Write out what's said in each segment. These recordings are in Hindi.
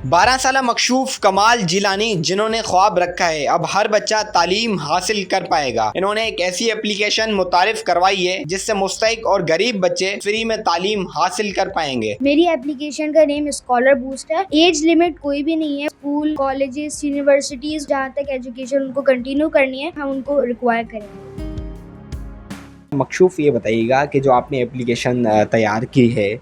12 साला मकशूफ कमाल जिलानी जिन्होंने ख्वाब रखा है अब हर बच्चा तालीम हासिल कर पाएगा। इन्होंने एक ऐसी एप्लीकेशन मुतारिफ करवाई है जिससे मुस्तहिक और गरीब बच्चे फ्री में तालीम हासिल कर पाएंगे। मेरी एप्लीकेशन का नेम स्कॉलर बूस्ट है। एज लिमिट कोई भी नहीं है। स्कूल, कॉलेजेस, यूनिवर्सिटीज जहाँ तक एजुकेशन उनको कंटिन्यू करनी है हम उनको रिक्वायर करेंगे। मकशूफ, ये बताइएगा कि जो आपने एप्लीकेशन तैयार की है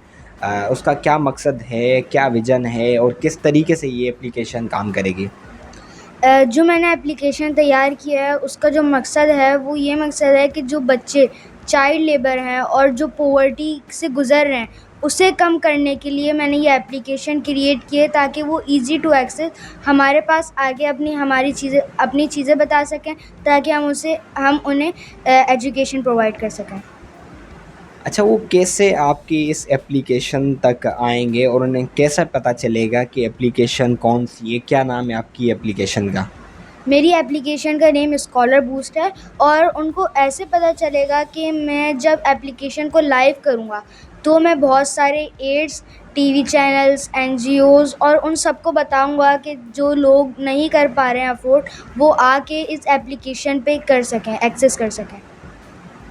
उसका क्या मकसद है, क्या विज़न है और किस तरीके से ये एप्लीकेशन काम करेगी? जो मैंने एप्लीकेशन तैयार किया है उसका जो मकसद है वो ये मकसद है कि जो बच्चे चाइल्ड लेबर हैं और जो पॉवर्टी से गुज़र रहे हैं उसे कम करने के लिए मैंने ये एप्लीकेशन क्रिएट की है ताकि वो इजी टू एक्सेस हमारे पास आके अपनी चीज़ें बता सकें ताकि हम उन्हें एजुकेशन प्रोवाइड कर सकें। अच्छा, वो कैसे आपकी इस एप्लीकेशन तक आएँगे और उन्हें कैसे पता चलेगा कि एप्लीकेशन कौन-सी है? क्या नाम है आपकी एप्लीकेशन का? मेरी एप्लीकेशन का नेम स्कॉलर बूस्ट है और उनको ऐसे पता चलेगा कि मैं जब एप्लीकेशन को लाइव करूँगा तो मैं बहुत सारे एड्स, टीवी चैनल्स, एनजीओज़ और उन सबको बताऊँगा कि जो लोग नहीं कर पा रहे हैं अफ़ोर्ड वो आके इस एप्लीकेशन पे कर सकें, एक्सेस कर सकें।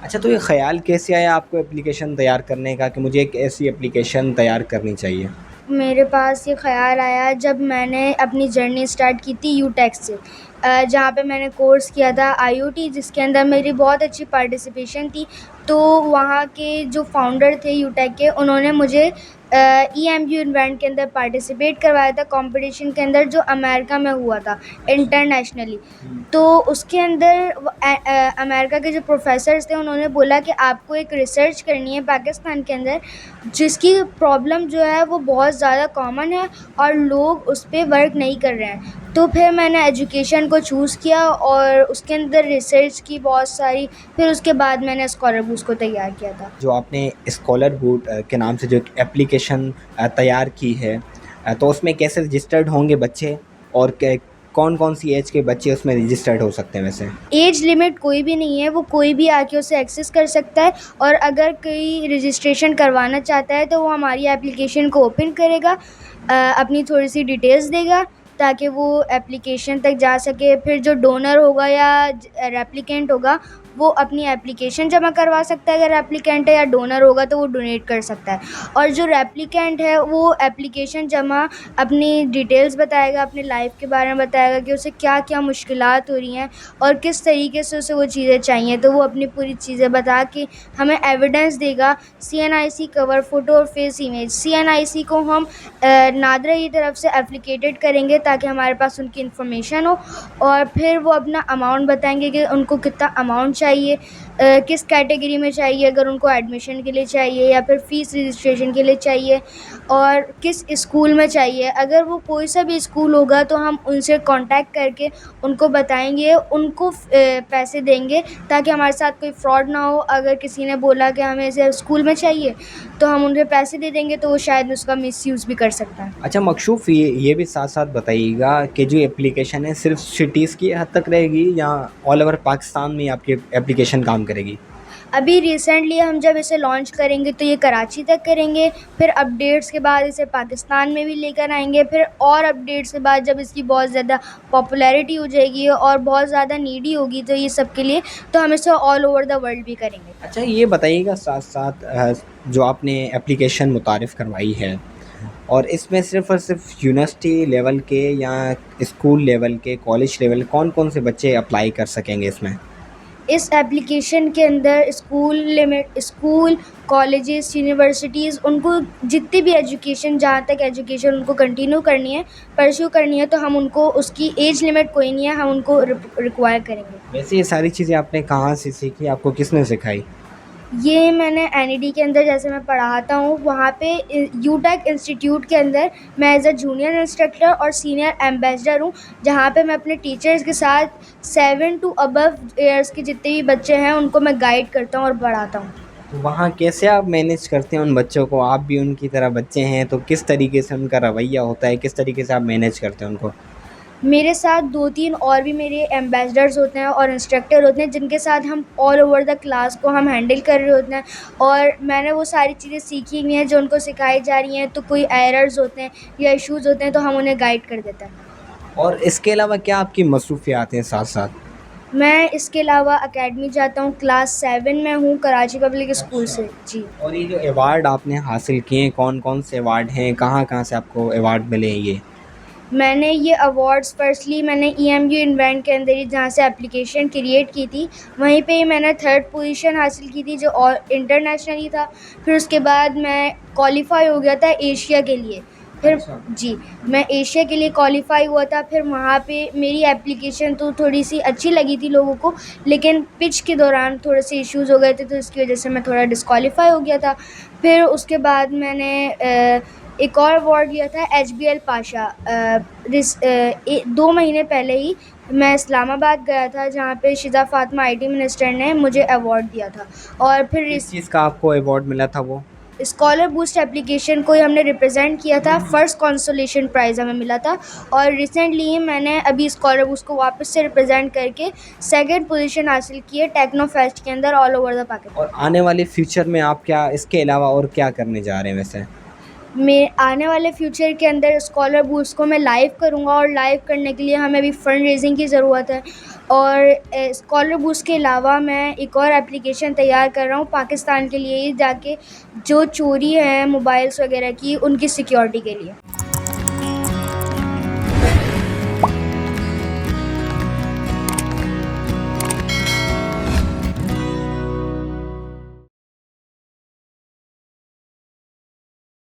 अच्छा, तो ये ख़्याल कैसे आया आपको एप्लीकेशन तैयार करने का कि मुझे एक ऐसी एप्लीकेशन तैयार करनी चाहिए? मेरे पास ये ख़्याल आया जब मैंने अपनी जर्नी स्टार्ट की थी यूटेक से, जहाँ पे मैंने कोर्स किया था आईओटी जिसके अंदर मेरी बहुत अच्छी पार्टिसिपेशन थी। तो वहाँ के जो फाउंडर थे यूटेक के उन्होंने मुझे ईएमयू इवेंट के अंदर पार्टिसिपेट करवाया था कंपटीशन के अंदर जो अमेरिका में हुआ था इंटरनेशनली। तो उसके अंदर अमेरिका के जो प्रोफेसर्स थे उन्होंने बोला कि आपको एक रिसर्च करनी है पाकिस्तान के अंदर जिसकी प्रॉब्लम जो है वो बहुत ज़्यादा कॉमन है और लोग उस पे वर्क नहीं कर रहे हैं। तो फिर मैंने एजुकेशन को चूज़ किया और उसके अंदर रिसर्च की बहुत सारी, फिर उसके बाद मैंने स्कॉलर बूस्ट को तैयार किया था। जो आपने स्कॉलर बूट के नाम से जो एक एप्लीकेशन तैयार की है, तो उसमें कैसे रजिस्टर्ड होंगे बच्चे और कौन-कौन सी एज के बच्चे उसमें रजिस्टर्ड हो सकते हैं वैसे? एज लिमिट कोई भी नहीं है, वो कोई भी आके उसे एक्सेस कर सकता है और अगर कोई रजिस्ट्रेशन करवाना चाहता है तो वो हमारी एप्लीकेशन को ओपन करेगा, अपनी थोड़ी सी डिटेल्स देगा ताकि वो एप्लीकेशन तक जा सके। फिर जो डोनर होगा या रेप्लिकेंट होगा वो अपनी एप्लीकेशन जमा करवा सकता है, अगर एप्लीकेंट है, या डोनर होगा तो वो डोनेट कर सकता है। और जो रेप्लिकेंट है वो एप्लीकेशन जमा अपनी डिटेल्स बताएगा, अपनी लाइफ के बारे में बताएगा कि उसे क्या क्या मुश्किलात हो रही हैं और किस तरीके से उसे वो चीज़ें चाहिए। तो वो अपनी पूरी चीज़ें बता के हमें एविडेंस देगा। सीएनआईसी कवर फ़ोटो और फेस इमेज, सीएनआईसी को हम नादरा की तरफ से एप्लीकेटेड करेंगे ताकि हमारे पास उनकी इन्फॉर्मेशन हो और फिर वो अपना अमाउंट बताएंगे कि उनको कितना अमाउंट चाहिए, किस कैटेगरी में चाहिए, अगर उनको एडमिशन के लिए चाहिए या फिर फ़ीस रजिस्ट्रेशन के लिए चाहिए और किस स्कूल में चाहिए। अगर वो कोई सा भी स्कूल होगा तो हम उनसे कांटेक्ट करके उनको बताएंगे, उनको पैसे देंगे ताकि हमारे साथ कोई फ्रॉड ना हो। अगर किसी ने बोला कि हमें इसे स्कूल में चाहिए तो हम उन्हें पैसे दे देंगे तो वो शायद उसका मिसयूज़ भी कर सकता है। अच्छा मकशूफ़, ये भी साथ-साथ बताइएगा कि जो एप्लीकेशन है सिर्फ़ सिटीज़ की हद तक रहेगी या ऑल ओवर पाकिस्तान में आपकी एप्लीकेशन काम करेगी? अभी रिसेंटली हम जब इसे लॉन्च करेंगे तो ये कराची तक करेंगे, फिर अपडेट्स के बाद इसे पाकिस्तान में भी लेकर आएंगे, फिर और अपडेट्स के बाद जब इसकी बहुत ज़्यादा पॉपुलैरिटी हो जाएगी और बहुत ज़्यादा नीडी होगी तो ये सब के लिए, तो हम इसे ऑल ओवर द वर्ल्ड भी करेंगे। अच्छा, ये बताइएगा साथ-साथ जो आपने एप्लीकेशन मुतारिफ़ करवाई है और इसमें सिर्फ़ और सिर्फ़ यूनिवर्सिटी लेवल के या स्कूल लेवल के, कॉलेज लेवल, कौन-कौन से बच्चे अप्लाई कर सकेंगे इसमें? इस एप्लीकेशन के अंदर स्कूल, कॉलेजेस, यूनिवर्सिटीज़ उनको जितनी भी जहाँ तक एजुकेशन उनको कंटिन्यू करनी है, परस्यू करनी है तो हम उनको, उसकी एज लिमिट कोई नहीं है, हम उनको रिक्वायर करेंगे। वैसे ये सारी चीज़ें आपने कहाँ से सीखी, आपको किसने सिखाई? ये मैंने एनईडी के अंदर, जैसे मैं पढ़ाता हूँ वहाँ पे यूटेक इंस्टीट्यूट के अंदर मैं एज अ जूनियर इंस्ट्रक्टर और सीनियर एम्बेसडर हूँ, जहाँ पे मैं अपने टीचर्स के साथ 7 टू अबव ईयर्स के जितने भी बच्चे हैं उनको मैं गाइड करता हूँ और पढ़ाता हूँ। तो वहाँ कैसे आप मैनेज करते हैं उन बच्चों को? आप भी उनकी तरह बच्चे हैं, तो किस तरीके से उनका रवैया होता है, किस तरीके से आप मैनेज करते हैं उनको? मेरे साथ 2-3 और भी मेरे एम्बेसडर्स होते हैं और इंस्ट्रक्टर होते हैं, जिनके साथ हम ऑल ओवर द क्लास को हम हैंडल कर रहे होते हैं, और मैंने वो सारी चीज़ें सीखी हुई हैं जो उनको सिखाई जा रही हैं। तो कोई एरर्स होते हैं या इश्यूज़ होते हैं तो हम उन्हें गाइड कर देते हैं। और इसके अलावा क्या आपकी मसरूफ़ियात हैं साथ-साथ? मैं इसके अलावा अकेडमी जाता हूँ, क्लास 7 में हूँ कराची पब्लिक स्कूल से। जी। और ये जो अवार्ड आपने हासिल किए हैं, कौन-कौन से अवार्ड हैं? कहाँ-कहाँ से आपको अवार्ड मिले हैं ये? मैंने ये अवार्ड्स फर्स्टली मैंने EMU इवेंट के अंदर ही जहाँ से एप्लीकेशन क्रिएट की थी, वहीं पे ही मैंने 3rd पोजीशन हासिल की थी, जो और इंटरनेशनली था। फिर उसके बाद मैं क्वालिफ़ाई हो गया था एशिया के लिए। फिर अच्छा। जी, मैं एशिया के लिए क्वालिफ़ाई हुआ था। फिर वहाँ पे मेरी एप्लीकेशन तो थोड़ी-सी अच्छी लगी थी लोगों को, लेकिन पिच के दौरान थोड़े से इश्यूज़ हो गए थे, तो इसकी वजह से मैं थोड़ा डिस्क्वालीफ़ाई हो गया था। फिर उसके बाद मैंने एक और अवार्ड लिया था HBL पाशा। 2 महीने पहले ही मैं इस्लामाबाद गया था, जहाँ पे शिज़ा फ़ातिमा IT मिनिस्टर ने मुझे अवार्ड दिया था। और फिर किस चीज़ का आपको अवार्ड मिला था वो? स्कॉलर बूस्ट एप्लीकेशन को ही हमने रिप्रेजेंट किया था। फर्स्ट कंसोलेशन प्राइज़ हमें मिला था, और रिसेंटली ही मैंने अभी स्कॉलर बूस्ट को वापस से रिप्रेजेंट करके 2nd पोजीशन हासिल की है टेक्नो फेस्ट के अंदर ऑल ओवर द पाकिस्तान। और आने वाले फ्यूचर में आप क्या इसके अलावा और क्या करने जा रहे हैं वैसे? मैं आने वाले फ्यूचर के अंदर स्कॉलर बूस्ट को मैं लाइव करूँगा, और लाइव करने के लिए हमें अभी फ़ंड रेज़िंग की ज़रूरत है। और स्कॉलर बूस्ट के अलावा मैं एक और एप्लीकेशन तैयार कर रहा हूँ पाकिस्तान के लिए ही, जाके जो चोरी है मोबाइल्स वगैरह की, उनकी सिक्योरिटी के लिए।